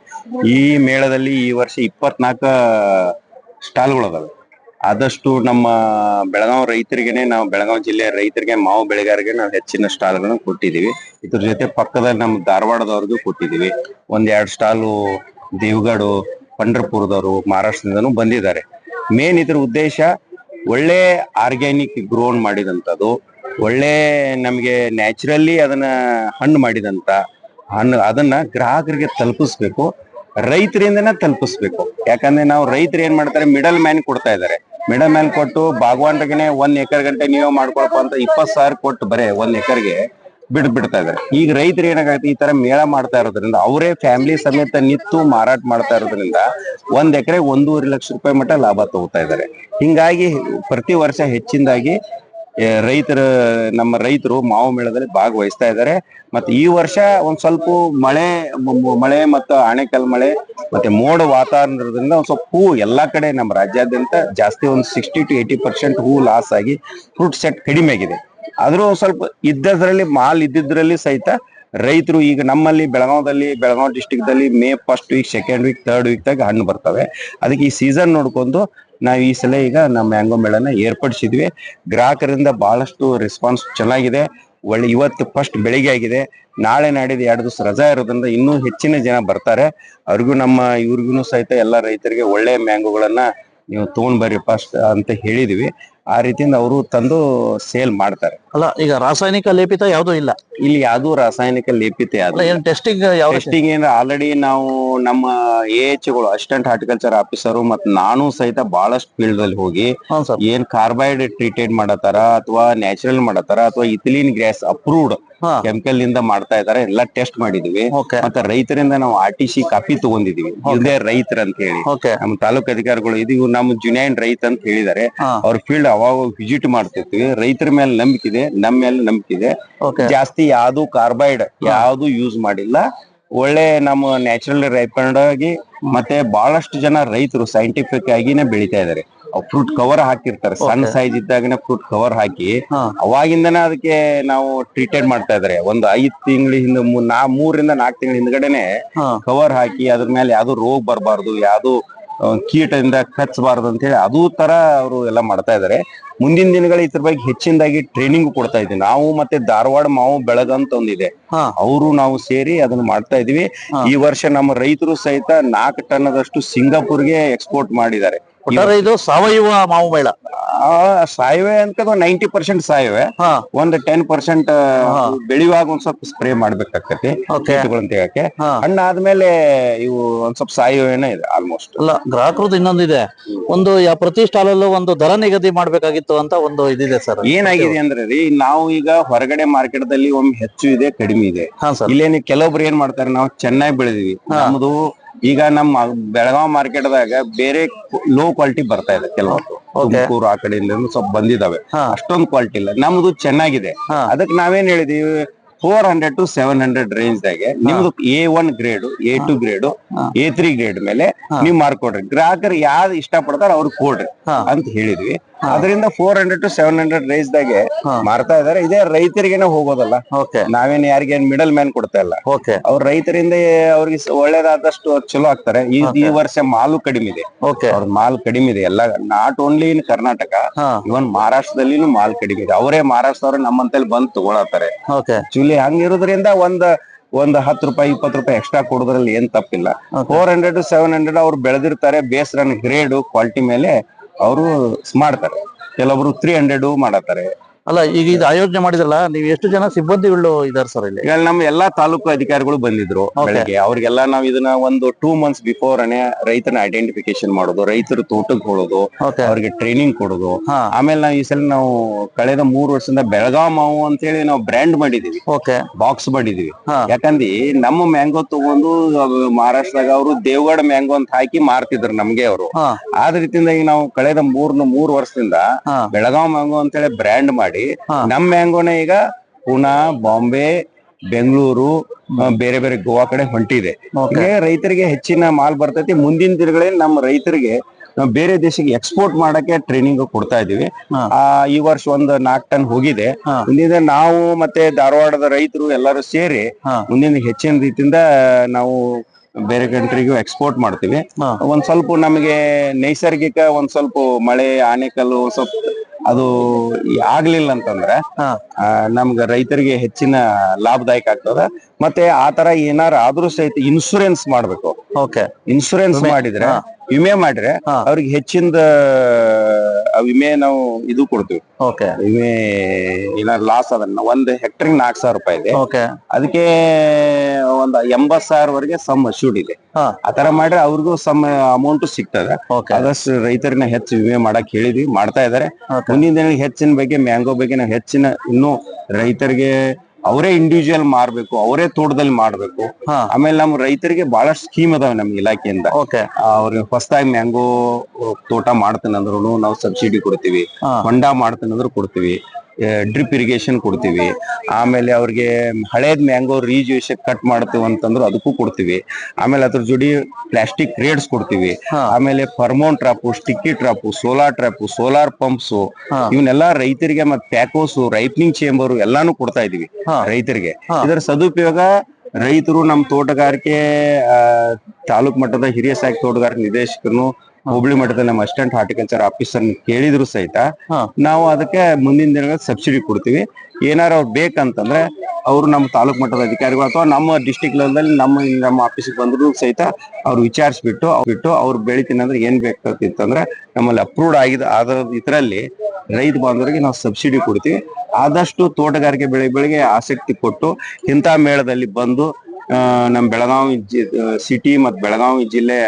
ಈ ಮೇಳದಲ್ಲಿ ಈ ವರ್ಷ 24 ಸ್ಟಾಲ್ಗಳಿದಾವೆ. ಆದಷ್ಟು ನಮ್ಮ ಬೆಳಗಾವ್ ರೈತರಿಗೆನೆ, ನಾವು ಬೆಳಗಾವ್ ಜಿಲ್ಲೆಯ ರೈತರಿಗೆ, ಮಾವು ಬೆಳೆಗಾರರಿಗೆ ನಾವು ಹೆಚ್ಚಿನ ಸ್ಟಾಲ್ಗಳನ್ನು ಕೊಟ್ಟಿದೀವಿ. ಇದ್ರ ಜೊತೆ ಪಕ್ಕದಲ್ಲಿ ನಮ್ಮ ಧಾರವಾಡದವ್ರಿಗೂ ಕೊಟ್ಟಿದೀವಿ. 1-2 ಸ್ಟಾಲು ದೇವಗಢ, ಪಂಡ್ರಪುರದವರು, ಮಹಾರಾಷ್ಟ್ರದಿಂದನೂ ಬಂದಿದ್ದಾರೆ. ಮೇನ್ ಇದ್ರ ಉದ್ದೇಶ ಒಳ್ಳೆ ಆರ್ಗ್ಯಾನಿಕ್ ಗ್ರೋನ್ ಮಾಡಿದಂಥದ್ದು, ಒಳ್ಳೆ ನಮಗೆ ನ್ಯಾಚುರಲಿ ಅದನ್ನ ಹಣ್ಣು ಮಾಡಿದಂತ ಹಣ್ಣು ಅದನ್ನ ಗ್ರಾಹಕರಿಗೆ ತಲುಪಿಸ್ಬೇಕು, ರೈತರಿಂದನೇ ತಲುಪಿಸ್ಬೇಕು. ಯಾಕಂದ್ರೆ ನಾವು ರೈತರು ಏನ್ ಮಾಡ್ತಾರೆ, ಮಿಡಲ್ ಮ್ಯಾನ್ ಕೊಡ್ತಾ ಇದಾರೆ. ಮಿಡಲ್ ಮ್ಯಾನ್ ಕೊಟ್ಟು ಬಾಗವಾನ್ರಿಗೆ 1 ಎಕರೆ ಗಂಟೆ ನೀವೇ ಮಾಡ್ಕೊಳಪ್ಪ ಅಂತ 20,000 ಕೊಟ್ಟು ಬರೇ 1 ಎಕರೆಗೆ ಬಿಡ್ತಾ ಇದಾರೆ. ಈಗ ರೈತರು ಏನಾಗತ್ತೆ, ಈ ತರ ಮೇಳ ಮಾಡ್ತಾ ಇರೋದ್ರಿಂದ ಅವರೇ ಫ್ಯಾಮಿಲಿ ಸಮೇತ ನಿಂತು ಮಾರಾಟ ಮಾಡ್ತಾ ಇರೋದ್ರಿಂದ 1 ಎಕರೆ 1.5 ಲಕ್ಷ ರೂಪಾಯಿ ಮಟ್ಟ ಲಾಭ ತಗೋತಾ ಇದಾರೆ. ಹಿಂಗಾಗಿ ಪ್ರತಿ ವರ್ಷ ಹೆಚ್ಚಿನದಾಗಿ ನಮ್ಮ ರೈತರು ಮಾವು ಮೇಳದಲ್ಲಿ ಭಾಗವಹಿಸ್ತಾ ಇದ್ದಾರೆ. ಮತ್ತೆ ಈ ವರ್ಷ ಒಂದ್ ಸ್ವಲ್ಪ ಮಳೆ ಮತ್ತು ಆಣೆಕಲ್ ಮಳೆ ಮತ್ತೆ ಮೋಡ ವಾತಾವರಣದಿಂದ ಒಂದ್ ಸ್ವಲ್ಪ ಹೂ ಎಲ್ಲಾ ಕಡೆ ನಮ್ಮ ರಾಜ್ಯಾದ್ಯಂತ ಜಾಸ್ತಿ ಒಂದು 60 to 80% ಹೂ ಲಾಸ್ ಆಗಿ ಫ್ರೂಟ್ ಸೆಟ್ ಕಡಿಮೆ ಆಗಿದೆ. ಆದ್ರೂ ಸ್ವಲ್ಪ ಇದ್ದಿದ್ರಲ್ಲಿ ಸಹಿತ ರೈತರು ಈಗ ನಮ್ಮಲ್ಲಿ ಬೆಳಗಾವ್ ಡಿಸ್ಟಿಕ್ ದಲ್ಲಿ May 1st weak, 2nd weak, 3rd weak ದಾಗ ಹಣ್ಣು ಬರ್ತವೆ. ಅದಕ್ಕೆ ಈ ಸೀಸನ್ ನೋಡ್ಕೊಂಡು ನಾವು ಈ ಸಲ ಈಗ ನಮ್ಮ ಮ್ಯಾಂಗೋ ಮೇಳನ ಏರ್ಪಡಿಸಿದ್ವಿ. ಗ್ರಾಹಕರಿಂದ ಬಹಳಷ್ಟು ರೆಸ್ಪಾನ್ಸ್ ಚೆನ್ನಾಗಿದೆ. ಇವತ್ತು ಫಸ್ಟ್ ಬೆಳಿಗ್ಗೆ ಆಗಿದೆ. ನಾಳೆ ನಾಡಿದ್ದು 2 ದಿವಸ ರಜಾ ಇರೋದ್ರಿಂದ ಇನ್ನೂ ಹೆಚ್ಚಿನ ಜನ ಬರ್ತಾರೆ. ಇವ್ರಿಗೂ ಸಹಿತ ಎಲ್ಲ ರೈತರಿಗೆ ಒಳ್ಳೆ ಮ್ಯಾಂಗೋಗಳನ್ನ ನೀವು ತಗೊಂಡ್ ಬರ್ರಿ ಫಸ್ಟ್ ಅಂತ ಹೇಳಿದೀವಿ. ಆ ರೀತಿಯಿಂದ ಅವರು ತಂದು ಸೇಲ್ ಮಾಡ್ತಾರೆ. ಅಲ್ಲ, ಈಗ ರಾಸಾಯನಿಕ ಲೇಪಿತ ಯಾವ್ದು ಇಲ್ಲ ಇಲ್ಲಿ, ಯಾವ್ದು ರಾಸಾಯನಿಕ ಲೇಪಿತ ಟೆಸ್ಟಿಂಗ್ ಏನ್ ಆಲ್ರೆಡಿ ನಾವು ನಮ್ಮ AHಗಳು, ಅಸಿಸ್ಟೆಂಟ್ ಹಾರ್ಟಿಕಲ್ಚರ್ ಆಫೀಸರು ಮತ್ತು ನಾನು ಸಹಿತ ಬಹಳಷ್ಟು ಫೀಲ್ಡ್ ಅಲ್ಲಿ ಹೋಗಿ ಏನ್ ಕಾರ್ಬೈಡ್ ಟ್ರೀಟೆಡ್ ಮಾಡತಾರ ಅಥವಾ ನ್ಯಾಚುರಲ್ ಮಾಡತಾರ ಅಥವಾ ಇಥಿಲೀನ್ ಗ್ಯಾಸ್ ಅಪ್ರೂವ್ಡ್ ಕೆಮಿಕಲ್ ಇಂದ ಮಾಡ್ತಾ ಇದಾರೆ ಎಲ್ಲ ಟೆಸ್ಟ್ ಮಾಡಿದೀವಿ. ಮತ್ತೆ ರೈತರಿಂದ ನಾವು RTC ಕಾಪಿ ತಗೊಂಡಿದೀವಿ, ಇದೇ ರೈತರ ಅಂತ ಹೇಳಿ. ನಮ್ಮ ತಾಲೂಕು ಅಧಿಕಾರಿಗಳು ಇವು ನಮ್ಮ ಜುನೈನ್ ರೈತ ಅಂತ ಹೇಳಿದಾರೆ. ಅವ್ರ ಫೀಲ್ಡ್ ಅವಾಗ ವಿಸಿಟ್ ಮಾಡ್ತಿರ್ತೀವಿ. ರೈತರ ಮೇಲೆ ನಂಬಿಕೆ ಇದೆ, ನಮ್ಮ ಮೇಲೆ ನಂಬಿಕೆ ಇದೆ. ಜಾಸ್ತಿ ಯಾವ್ದು ಕಾರ್ಬೈಡ್ ಯಾವ್ದು ಯೂಸ್ ಮಾಡಿಲ್ಲ. ಒಳ್ಳೆ ನಮ್ಮ ನ್ಯಾಚುರಲ್ ರೈಪಂಡ್ ಆಗಿ ಮತ್ತೆ ಬಹಳಷ್ಟು ಜನ ರೈತರು ಸೈಂಟಿಫಿಕ್ ಆಗಿನೇ ಬೆಳಿತಾ ಇದಾರೆ. ಫ್ರೂಟ್ ಕವರ್ ಹಾಕಿರ್ತಾರೆ, ಸಣ್ಣ ಸೈಜ್ ಇದ್ದಾಗನೇ ಫ್ರೂಟ್ ಕವರ್ ಹಾಕಿ ಅವಾಗಿಂದನೇ ಅದಕ್ಕೆ ನಾವು ಟ್ರೀಟೆಡ್ ಮಾಡ್ತಾ ಇದಾರೆ. ಒಂದು 5 ತಿಂಗಳ ಹಿಂದೆ 3 ರಿಂದ 4 ತಿಂಗಳ ಹಿಂದ್ಗಡೆನೆ ಕವರ್ ಹಾಕಿ ಅದ್ರ ಮೇಲೆ ಯಾವ್ದು ರೋಗ ಬರಬಾರ್ದು, ಯಾವ್ದು ಕೀಟದಿಂದ ಕಚ್ಚಬಾರ್ದು ಅಂತ ಹೇಳಿ ಅದು ತರ ಅವರು ಎಲ್ಲ ಮಾಡ್ತಾ ಇದಾರೆ. ಮುಂದಿನ ದಿನಗಳ ಇದ್ರ ಬಗ್ಗೆ ಹೆಚ್ಚಿನದಾಗಿ ಟ್ರೈನಿಂಗ್ ಕೊಡ್ತಾ ಇದ್ವಿ ನಾವು. ಮತ್ತೆ ಧಾರವಾಡ ಮಾವು ಬೆಳಗ ಅಂತ ಒಂದಿದೆ, ಅವರು ನಾವು ಸೇರಿ ಅದನ್ನ ಮಾಡ್ತಾ ಇದೀವಿ. ಈ ವರ್ಷ ನಮ್ಮ ರೈತರು ಸಹಿತ 4 ಟನ್ನದಷ್ಟು ಸಿಂಗಾಪುರ್ಗೆ ಎಕ್ಸ್ಪೋರ್ಟ್ ಮಾಡಿದ್ದಾರೆ. ಇದು ಸಾವಯವ ಮಾವು ಮೇಳ. ಸಾಯವೇ ಅಂತ 90% ಸಾಯವೇ, ಒಂದು 10% ಬೆಳೆಯುವಾಗ ಒಂದ್ ಸ್ವಲ್ಪ ಸ್ಪ್ರೇ ಮಾಡ್ಬೇಕಾಗ್ತೈತಿ ತೆಗಕ್ಕೆ. ಹಣ್ಣಾದ್ಮೇಲೆ ಇವು ಒಂದ್ ಸ್ವಲ್ಪ ಸಾಯವೇನೇ ಇದೆ ಆಲ್ಮೋಸ್ಟ್. ಅಲ್ಲ, ಗ್ರಾಹಕರದ್ದು ಇನ್ನೊಂದಿದೆ, ಒಂದು ಪ್ರತಿ ಸ್ಟಾಲ್ ಅಲ್ಲೂ ಒಂದು ದರ ನಿಗದಿ ಮಾಡ್ಬೇಕಾಗಿತ್ತು ಅಂತ ಒಂದು ಇದಿದೆ ಸರ್. ಏನಾಗಿದೆ ಅಂದ್ರೆ ರೀ, ನಾವು ಈಗ ಹೊರಗಡೆ ಮಾರ್ಕೆಟ್ ದಲ್ಲಿ ಒಮ್ಮೆ ಹೆಚ್ಚು ಇದೆ, ಕಡಿಮೆ ಇದೆ. ಇಲ್ಲೇನು ಕೆಲವೊಬ್ರು ಏನ್ ಮಾಡ್ತಾರೆ, ನಾವು ಚೆನ್ನಾಗಿ ಬೆಳೆದಿವಿ, ನಮ್ದು ಈಗ ನಮ್ಮ ಬೆಳಗಾವ್ ಮಾರ್ಕೆಟ್ ದಾಗ ಬೇರೆ ಲೋ ಕ್ವಾಲಿಟಿ ಬರ್ತಾ ಇದೆ. ಕೆಲವೊಂದು ತುಮಕೂರು ಆ ಕಡೆಯಿಂದ ಸ್ವಲ್ಪ ಬಂದಿದಾವೆ, ಅಷ್ಟೊಂದು ಕ್ವಾಲಿಟಿ ಇಲ್ಲ. ನಮ್ದು ಚೆನ್ನಾಗಿದೆ. ಅದಕ್ಕೆ ನಾವೇನ್ ಹೇಳಿದೀವಿ, 400 to 700 ರೇಂಜ್ ದಾಗೆ ನಿಮ್ದು A1 grade, A2 grade, A3 grade ಮೇಲೆ ನೀವ್ ಮಾರ್ಕೊಡ್ರಿ. ಗ್ರಾಹಕರು ಯಾವ್ದು ಇಷ್ಟ ಪಡ್ತಾರ ಅವ್ರಿಗೆ ಕೊಡ್ರಿ ಅಂತ ಹೇಳಿದ್ವಿ. ಅದರಿಂದ 400 to 700 ರೇಂಜ್ ದಾಗೆ ಮಾರ್ತಾ ಇದಾರೆ. ಇದೇ ರೈತರಿಗೇನೆ ಹೋಗೋದಲ್ಲ, ನಾವೇನ್ ಯಾರಿಗೇನ್ ಮಿಡಲ್ ಮ್ಯಾನ್ ಕೊಡ್ತಾ ಇಲ್ಲ. ಅವ್ರ ರೈತರಿಂದ ಅವ್ರಿಗೆ ಒಳ್ಳೇದಾದಷ್ಟು ಚಲೋ ಆಗ್ತಾರೆ. ಈ ವರ್ಷ ಮಾಲು ಕಡಿಮೆ ಇದೆ, ಅವ್ರ ಮಾಲ್ ಕಡಿಮೆ ಇದೆ. ಎಲ್ಲ not only in Karnataka, even ಮಹಾರಾಷ್ಟ್ರದಲ್ಲಿನೂ ಮಾಲ್ ಕಡಿಮೆ ಇದೆ. ಅವರೇ ಮಹಾರಾಷ್ಟ್ರದವ್ರು ನಮ್ಮಂತಲ್ಲಿ ಬಂದು ತಗೊಳತಾರೆ. ಆಕ್ಚುಲಿ ಹಂಗಿರೋದ್ರಿಂದ ಒಂದು 10 ರೂಪಾಯಿ 20 ರೂಪಾಯಿ ಎಕ್ಸ್ಟ್ರಾ ಕೊಡೋದ್ರಲ್ಲಿ ಏನ್ ತಪ್ಪಿಲ್ಲ. 400 to 700 ಅವ್ರು ಬೆಳೆದಿರ್ತಾರೆ. ಬೇಸ್ ರನ್ ಗ್ರೇಡ್ ಕ್ವಾಲಿಟಿ ಮೇಲೆ ಅವರು ಮಾಡ್ತಾರೆ. ಕೆಲವೊಬ್ರು 300 ಮಾಡತಾರೆ, ಅಲ್ಲ ಈಗ ಇದು ಆಯೋಜನೆ ಮಾಡಿದ್ರಲ್ಲ, ನೀವು ಎಷ್ಟು ಜನ ಸಿಬ್ಬಂದಿಗಳು ಇದಾರೆ ಸರ್ ಇಲ್ಲಿ? ಈಗ ನಮ್ಮ ಎಲ್ಲಾ ತಾಲೂಕು ಅಧಿಕಾರಿಗಳು ಬಂದಿದ್ರು ಬೆಳಗ್ಗೆ. ಅವ್ರಿಗೆಲ್ಲ ನಾವು ಇದನ್ನ ಒಂದು 2 months ಬಿಫೋರ್ ರೈತನ ಐಡೆಂಟಿಫಿಕೇಶನ್ ಮಾಡೋದು, ರೈತರು ತೋಟಕ್ಕೆ ಹೋಗೋದು, ಅವ್ರಿಗೆ ಟ್ರೈನಿಂಗ್ ಕೊಡೋದು. ಆಮೇಲೆ ನಾವು ಈ ಸಲ ನಾವು ಕಳೆದ 3 ವರ್ಷದಿಂದ ಬೆಳಗಾವ್ ಮಾವು ಅಂತ ಹೇಳಿ ನಾವು ಬ್ರ್ಯಾಂಡ್ ಮಾಡಿದೀವಿ, ಬಾಕ್ಸ್ ಮಾಡಿದೀವಿ. ಯಾಕಂದ್ರೆ ನಮ್ಮ ಮ್ಯಾಂಗೋ ತಗೊಂಡು ಮಹಾರಾಷ್ಟ್ರದಾಗ ಅವರು ದೇವಗಢ ಮ್ಯಾಂಗೋ ಅಂತ ಹಾಕಿ ಮಾರ್ತಿದ್ರು ನಮ್ಗೆ ಅವರು. ಆದ ರೀತಿಯಿಂದ ಈಗ ನಾವು ಕಳೆದ 3 ವರ್ಷದಿಂದ ಬೆಳಗಾವ್ ಮ್ಯಾಂಗೋ ಅಂತ ಹೇಳಿ ಬ್ರ್ಯಾಂಡ್ ಮಾಡಿ ನಮ್ ಮ್ಯಾಂಗೋನ ಈಗ ಪುಣಾ, ಬಾಂಬೆ, ಬೆಂಗಳೂರು, ಬೇರೆ ಬೇರೆ ಗೋವಾ ಕಡೆ ಹೊಂಟಿದೆ. ರೈತರಿಗೆ ಹೆಚ್ಚಿನ ಮಾಲ್ ಬರ್ತೈತಿ. ಮುಂದಿನ ದಿನಗಳಲ್ಲಿ ನಮ್ಮ ರೈತರಿಗೆ ನಾವು ಬೇರೆ ದೇಶಕ್ಕೆ ಎಕ್ಸ್ಪೋರ್ಟ್ ಮಾಡಕ್ಕೆ ಟ್ರೈನಿಂಗ್ ಕೊಡ್ತಾ ಇದೀವಿ. ಈ ವರ್ಷ ಒಂದು 4 ಟನ್ ಹೋಗಿದೆ. ಮುಂದಿನ ನಾವು ಮತ್ತೆ ಧಾರವಾಡದ ರೈತರು ಎಲ್ಲರೂ ಸೇರಿ ಮುಂದಿನ ಹೆಚ್ಚಿನ ರೀತಿಯಿಂದ ನಾವು ಬೇರೆ ಕಂಟ್ರಿಗೂ ಎಕ್ಸ್ಪೋರ್ಟ್ ಮಾಡ್ತೀವಿ. ಒಂದ್ ಸ್ವಲ್ಪ ನಮಗೆ ನೈಸರ್ಗಿಕ ಒಂದ್ ಸ್ವಲ್ಪ ಮಳೆ, ಆನೆಕಲ್ಲು ಸ್ವಲ್ಪ ಅದು ಆಗ್ಲಿಲ್ಲ ಅಂತಂದ್ರೆ ನಮ್ಗ ರೈತರಿಗೆ ಹೆಚ್ಚಿನ ಲಾಭದಾಯಕ ಆಗ್ತದ. ಮತ್ತೆ ಆತರ ಏನಾರ ಆದ್ರೂ ಸಹಿತ ಇನ್ಶೂರೆನ್ಸ್ ಮಾಡ್ಬೇಕು. ಇನ್ಶೂರೆನ್ಸ್ ಮಾಡಿದ್ರೆ, ವಿಮೆ ಮಾಡಿದ್ರೆ ಅವ್ರಿಗೆ ಹೆಚ್ಚಿಂದ ವಿಮೆ ನಾವು ಇದು ಕೊಡ್ತೀವಿ. ವಿಮೆ ಏನಾರ ಲಾಸ್ ಅದನ್ನ 1 ಹೆಕ್ಟರ್ಗೆ 4,000 ರೂಪಾಯಿ ಇದೆ. ಅದಕ್ಕೆ ಒಂದ್ 80,000 ವರೆಗೆ ಸಮ್ ಅಶ್ಯೂರ್ಡ್ ಇದೆ. ಆತರ ಮಾಡ್ರೆ ಅವ್ರಿಗೂ ಸಮ್ ಅಮೌಂಟ್ ಸಿಗ್ತದೆ. ಆದಷ್ಟು ರೈತರನ್ನ ಹೆಚ್ಚು ವಿಮೆ ಮಾಡಕ್ ಹೇಳಿದ್ವಿ, ಮಾಡ್ತಾ ಇದಾರೆ. ಮುಂದಿನ ದಿನ ಹೆಚ್ಚಿನ ಬಗ್ಗೆ ಮ್ಯಾಂಗೋ ಬಗ್ಗೆ ನಾವು ಹೆಚ್ಚಿನ ಇನ್ನೂ ರೈತರಿಗೆ ಅವರೇ ಇಂಡಿವಿಜುವಲ್ ಮಾರ್ಬೇಕು, ಅವರೇ ತೋಟದಲ್ಲಿ ಮಾಡ್ಬೇಕು. ಆಮೇಲೆ ನಮ್ಮ ರೈತರಿಗೆ ಬಹಳಷ್ಟು ಸ್ಕೀಮ್ ಅದಾವೆ ನಮ್ಮ ಇಲಾಖೆಯಿಂದ. ಅವ್ರಿಗೆ ಹೊಸದಾಗಿ ಮ್ಯಾಂಗೋ ತೋಟ ಮಾಡ್ತೇನಂದ್ರು ನಾವು ಸಬ್ಸಿಡಿ ಕೊಡ್ತೀವಿ, ಹೊಂಡಾ ಮಾಡ್ತೇನಂದ್ರು ಕೊಡ್ತೀವಿ, ಡ್ರಿಪ್ ಇರಿಗೇಷನ್ ಕೊಡ್ತೀವಿ. ಆಮೇಲೆ ಅವ್ರಿಗೆ ಹಳೇದ್ ಮ್ಯಾಂಗೋ ರೀಜ್ಯೂಸ್ ಕಟ್ ಮಾಡ್ತೀವಿ ಅಂತಂದ್ರು ಅದಕ್ಕೂ ಕೊಡ್ತೀವಿ. ಆಮೇಲೆ ಅದ್ರ ಜೋಡಿ ಪ್ಲಾಸ್ಟಿಕ್ ಕ್ರೇಡ್ಸ್ ಕೊಡ್ತೀವಿ. ಆಮೇಲೆ ಫರ್ಮೋನ್ ಟ್ರಾಪು, ಸ್ಟಿಕ್ಕಿ ಟ್ರಾಪು, ಸೋಲಾರ್ ಟ್ರಾಪು, ಸೋಲಾರ್ ಪಂಪ್ಸ್, ಇವನ್ನೆಲ್ಲಾ ರೈತರಿಗೆ ಮತ್ತೆ ಪ್ಯಾಕೋಸ್, ರೈಪನಿಂಗ್ ಚೇಂಬರ್ ಎಲ್ಲಾನು ಕೊಡ್ತಾ ಇದೀವಿ ರೈತರಿಗೆ. ಇದರ ಸದುಪಯೋಗ ರೈತರು ನಮ್ಮ ತೋಟಗಾರಿಕೆ ತಾಲೂಕ್ ಮಟ್ಟದ ಹಿರಿಯ ಸಹಾಯಕ ತೋಟಗಾರಿಕೆ ನಿರ್ದೇಶಕರು, ಹೋಬಳಿ ಮಟ್ಟದಲ್ಲಿ ನಮ್ಮ ಅಸಿಸ್ಟೆಂಟ್ ಹಾರ್ಟಿಕಲ್ಚರ್ ಆಫೀಸರ್ ಕೇಳಿದ್ರು ಸಹಿತ ನಾವು ಅದಕ್ಕೆ ಮುಂದಿನ ದಿನಗಳಲ್ಲಿ ಸಬ್ಸಿಡಿ ಕೊಡ್ತೀವಿ. ಏನಾರ ಅವ್ರು ಬೇಕಂತಂದ್ರೆ ಅವರು ನಮ್ಮ ತಾಲೂಕ್ ಮಟ್ಟದ ಅಧಿಕಾರಿಗಳು ಅಥವಾ ನಮ್ಮ ಡಿಸ್ಟಿಕ್ ಲೆವೆಲ್ ನಮ್ಮ ಆಫೀಸಿಗೆ ಬಂದ್ರು ಸಹಿತ ಅವ್ರು ವಿಚಾರಿಸ್ಬಿಟ್ಟು ಅವ್ರು ಬೆಳಿತೀನಂದ್ರೆ ಏನ್ ಬೇಕಾಗ್ತಿತ್ತಂದ್ರೆ ನಮ್ಮಲ್ಲಿ ಅಪ್ರೂವ್ಡ್ ಆದ ಇದರಲ್ಲಿ ರೈತ ಬಾಂಧವರಿಗೆ ನಾವು ಸಬ್ಸಿಡಿ ಕೊಡ್ತೀವಿ. ಆದಷ್ಟು ತೋಟಗಾರಿಕೆ ಬೆಳೆಗಳಿಗೆ ಆಸಕ್ತಿ ಕೊಟ್ಟು ಇಂಥ ಮೇಳದಲ್ಲಿ ಬಂದು ನಮ್ಮ ಬೆಳಗಾವಿ ಸಿಟಿ ಮತ್ತು ಬೆಳಗಾವಿ ಜಿಲ್ಲೆ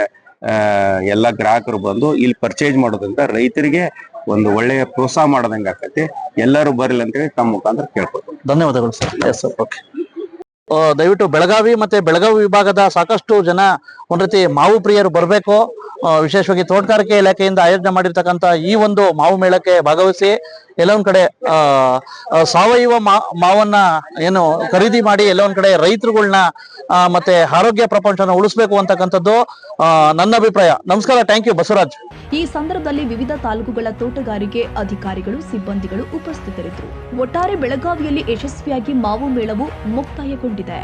ಎಲ್ಲ ಗ್ರಾಹಕರು ಬಂದು ಇಲ್ಲಿ ಪರ್ಚೇಸ್ ಮಾಡೋದ್ರಿಂದ ರೈತರಿಗೆ ಒಂದು ಒಳ್ಳೆಯ ಪ್ರೋತ್ಸಾಹ ಮಾಡೋದಂಗೆ ಆಕತಿ. ಎಲ್ಲರೂ ಬರಲಿ ಅಂತೇಳಿ ತಮ್ಮ ಮುಖಾಂತರ ಕೇಳ್ಕೊತೀನಿ. ಧನ್ಯವಾದಗಳು ಸರ್. Yes sir, okay. ದಯವಿಟ್ಟು ಬೆಳಗಾವಿ ಮತ್ತೆ ಬೆಳಗಾವಿ ವಿಭಾಗದ ಸಾಕಷ್ಟು ಜನ ಒಂದ್ ರೀತಿ ಮಾವು ಪ್ರಿಯರು ಬರಬೇಕು. ವಿಶೇಷವಾಗಿ ತೋಟಗಾರಿಕೆ ಇಲಾಖೆಯಿಂದ ಆಯೋಜನೆ ಮಾಡಿರ್ತಕ್ಕಂಥ ಈ ಒಂದು ಮಾವು ಮೇಳಕ್ಕೆ ಭಾಗವಹಿಸಿ ಎಲ್ಲ ಒಂದ್ ಕಡೆ ಸಾವಯವ ಮಾವನ್ನ ಏನು ಖರೀದಿ ಮಾಡಿ ಎಲ್ಲ ಒಂದ್ ಕಡೆ ರೈತರುಗಳನ್ನ ಮತ್ತೆ ಆರೋಗ್ಯ ಪ್ರಪಂಚನ ಉಳಿಸ್ಬೇಕು ಅಂತಕ್ಕಂಥದ್ದು ನನ್ನ ಅಭಿಪ್ರಾಯ. ನಮಸ್ಕಾರ, ಥ್ಯಾಂಕ್ ಯು ಬಸವರಾಜ್. ಈ ಸಂದರ್ಭದಲ್ಲಿ ವಿವಿಧ ತಾಲೂಕುಗಳ ತೋಟಗಾರಿಕೆ ಅಧಿಕಾರಿಗಳು, ಸಿಬ್ಬಂದಿಗಳು ಉಪಸ್ಥಿತರಿದ್ದರು. ಒಟ್ಟಾರೆ ಬೆಳಗಾವಿಯಲ್ಲಿ ಯಶಸ್ವಿಯಾಗಿ ಮಾವು ಮೇಳವು ಮುಕ್ತಾಯಗೊಂಡಿದೆ.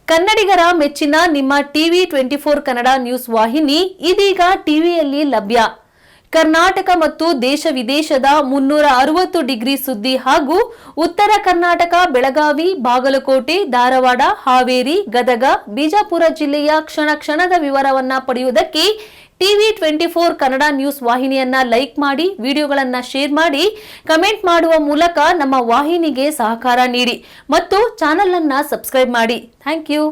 ಕನ್ನಡಿಗರ ಮೆಚ್ಚಿನ ನಿಮ್ಮ ಟಿವಿ 24 ಕನ್ನಡ ನ್ಯೂಸ್ ವಾಹಿನಿ ಇದೀಗ ಟಿವಿಯಲ್ಲಿ ಲಭ್ಯ. ಕರ್ನಾಟಕ ಮತ್ತು ದೇಶ ವಿದೇಶದ 360 ಡಿಗ್ರಿ ಸುದ್ದಿ ಹಾಗೂ ಉತ್ತರ ಕರ್ನಾಟಕ, ಬೆಳಗಾವಿ, ಬಾಗಲಕೋಟೆ, ಧಾರವಾಡ, ಹಾವೇರಿ, ಗದಗ, ಬಿಜಾಪುರ ಜಿಲ್ಲೆಯ ಕ್ಷಣ ಕ್ಷಣದ ವಿವರವನ್ನ ಪಡೆಯುವುದಕ್ಕೆ ಟಿವಿ 24 ಕನ್ನಡ ನ್ಯೂಸ್ ವಾಹಿನಿಯನ್ನ ಲೈಕ್ ಮಾಡಿ, ವಿಡಿಯೋಗಳನ್ನ ಶೇರ್ ಮಾಡಿ, ಕಮೆಂಟ್ ಮಾಡುವ ಮೂಲಕ ನಮ್ಮ ವಾಹಿನಿಗೆ ಸಹಕಾರ ನೀಡಿ ಮತ್ತು ಚಾನೆಲ್ ಅನ್ನ ಸಬ್ಸ್ಕ್ರೈಬ್ ಮಾಡಿ. Thank you.